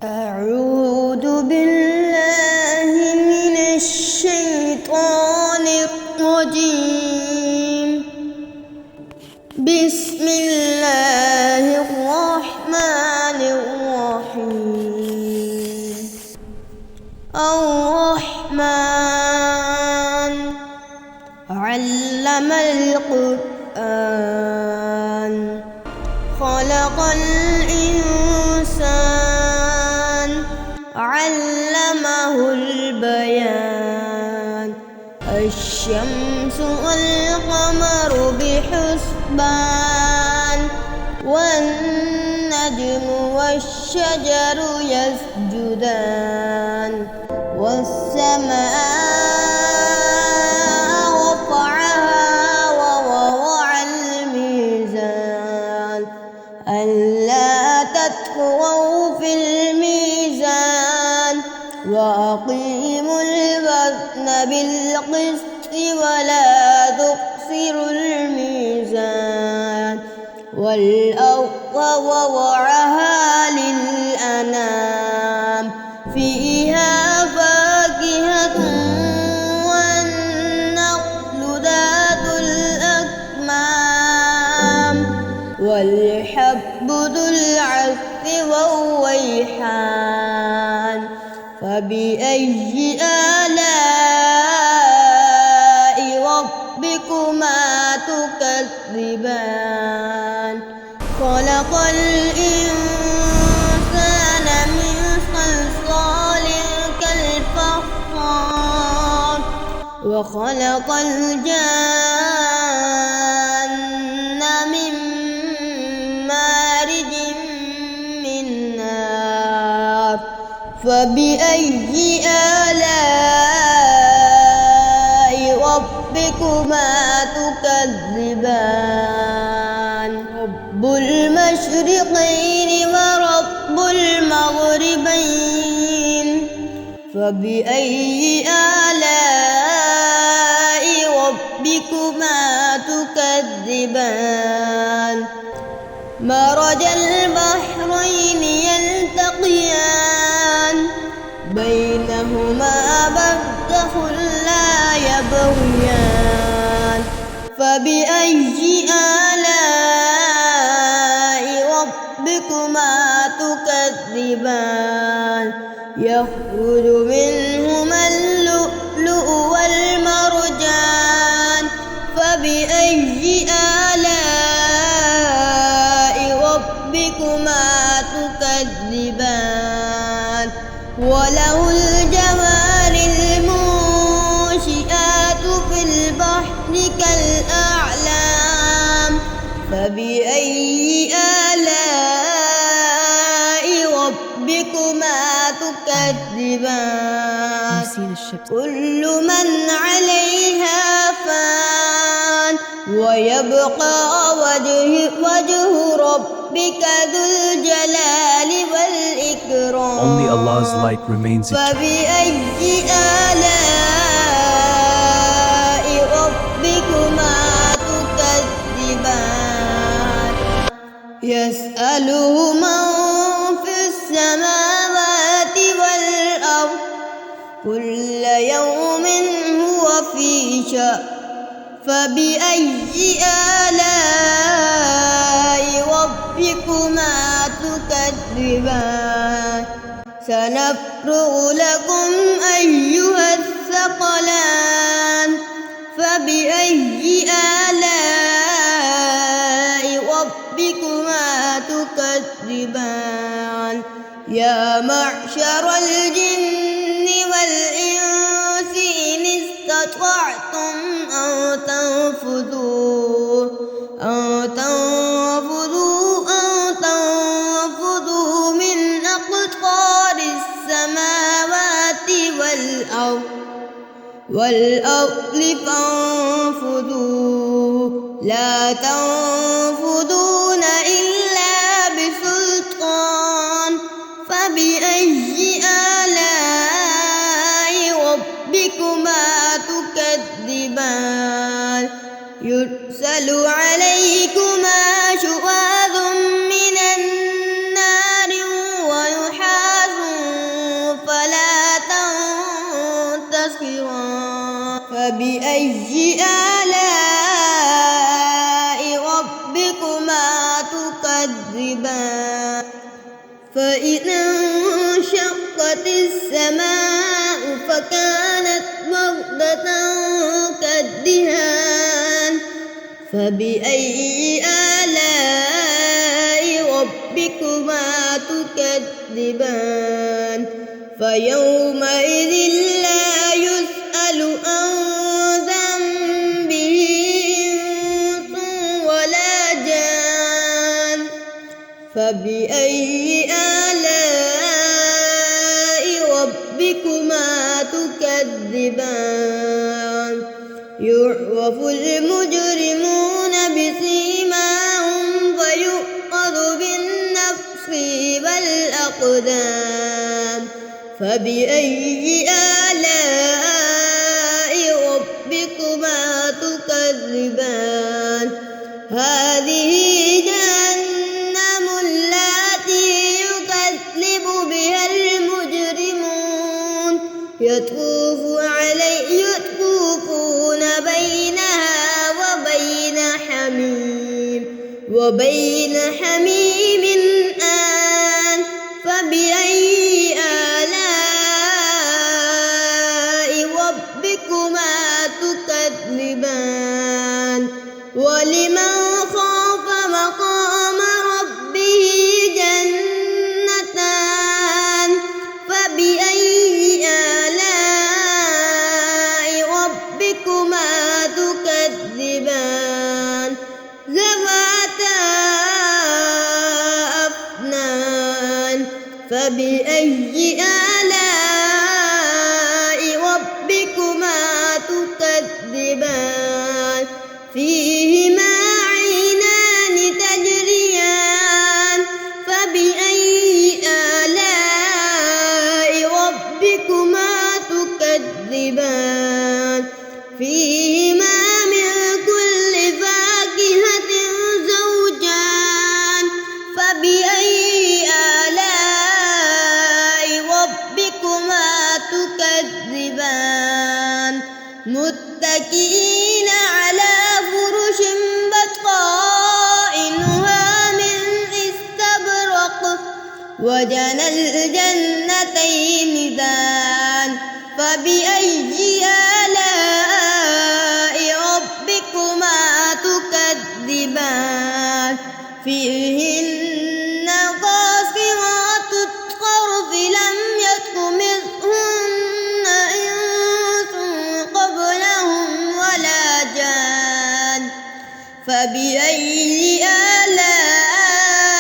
أعوذ بالله من الشيطان الرجيم. بسم الله الرحمن الرحيم. الرحمن علم القرآن خلق الإنسان علمه البيان. الشمس والقمر بحسبان والنجم والشجر يسجدان والسماء رفعها ووضع الميزان ألا تطغوا في الميزان وأقيموا الوزن بالقسط ولا تخسروا الميزان. والأرض وضعها للأنام فيها فاكهة والنخل ذات الأكمام والحب ذو العصف والريحان. فبأي آلاء ربكما تكذبان؟ خلق الإنسان من صلصال كالفخار وخلق الجان من مارج من نار. فبأي آلاء ربكما تكذبان؟ رب المشرقين ورب المغربين. فبأي آلاء ربكما تكذبان؟ مرج البحرين يلتقيان بينهما برزخ لا يبغيان. فبأي آلاء ربكما تكذبان؟ يخرج منهما اللؤلؤ والمرجان. فبأي آلاء ربكما تكذبان؟ وله الجوار المنشآت في البحر كالأعلام. فبأي آلاء ربكما تكذبان؟ كل من عليها فان ويبقى وجه ربك ذو الجلال والإكرام. Only Allah's light remains eternal. فبأي آلاء ربكما تكذبان؟ يسأله من في السماوات والأرض كل يوم هو في شأن. فبأي آلاء ربكما تكذبان؟ سنفرغ لكم أيها الثقلان. فبأي آلاء ربكما تكذبان؟ يا معشر الجن والإنس إن استطعتم أن تنفذوا من أقطار السماوات والأرض فانفذوا لا تنفذون إلا بسلطان. فبأي آلاء ربكما تكذبان؟ يرسل عليكما شواظ من النار ونحاس فبأي آلاء ربكما تكذبان فإذا انشقت السماء فكانت وردة كالدهان فبأي آلاء ربكما تكذبان فيومئذ لا يسأل عن ذنبه إنس ولا جان فبأي آلاء ربكما تكذبان يعرف المجرمون بسيماهم فيؤخذ بالنصر والأقدام فبأي آلاء ربكما تكذبان هذه جهنم التي يكذب بها المجرمون يطوفون بينها وبين حميم آن فبأي آلاء ربكما تكذبان ولمن خاف مقام ربه جنتان فبأي آلاء ربكما تكذبان ذواتا أفنان فبأي آلاء ربكما تكذبان فيهما عينان تجريان فبأي آلاء ربكما تكذبان فيهما من كل فاكهة زوجان فبأي آلاء ربكما تكذبان متكئين على فرش بطائنها من استبرق وجنى الجنتين دان فبأي آلاء ربكما تكذبان فيهن قاصرات الطرف لم يطمثهن إنس قبلهم ولا جان فبأي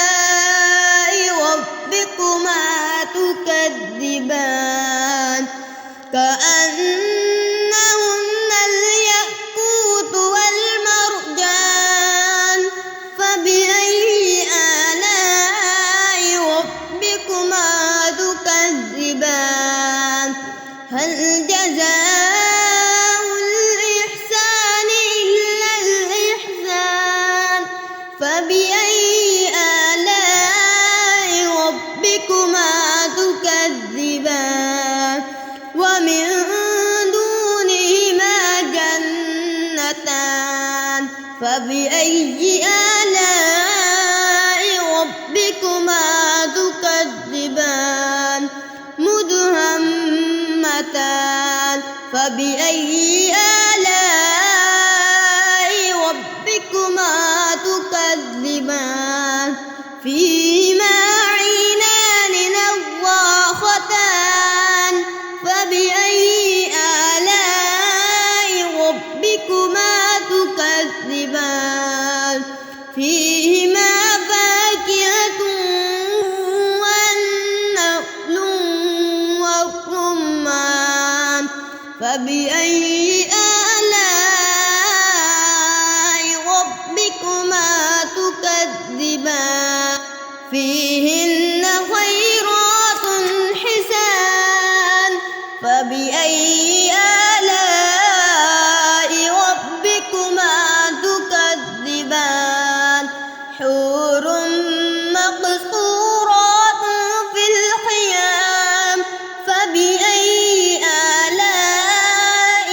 آلاء ربكما تكذبان كأنهن الياقوت والمرجان فبأي آلاء ربكما تكذبان هل جزاء الإحسان إلا الإحسان فبأي آلاء ربكما تكذبان ومن دونهما جنتان فبأي آلاء ربكما تكذبان مدهمتان فبأي آلاء ربكما تكذبان فيهما عينان نضاختان فبأي آلاء ربكما تكذبان فيهما فاكهة والنخل والرمان فبأي آلاء ربكما تكذبان فيهن خيرات حسان فبأي آلاء ربكما تكذبان حور مقصورات في الخيام فبأي آلاء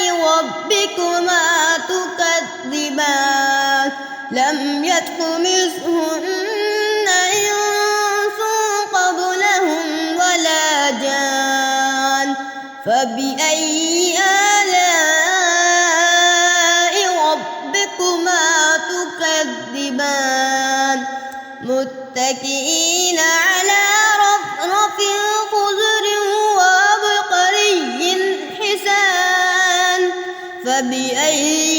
فبأي آلاء ربكما تكذبان متكئين على رفرف خضر وعبقري حسان فبأي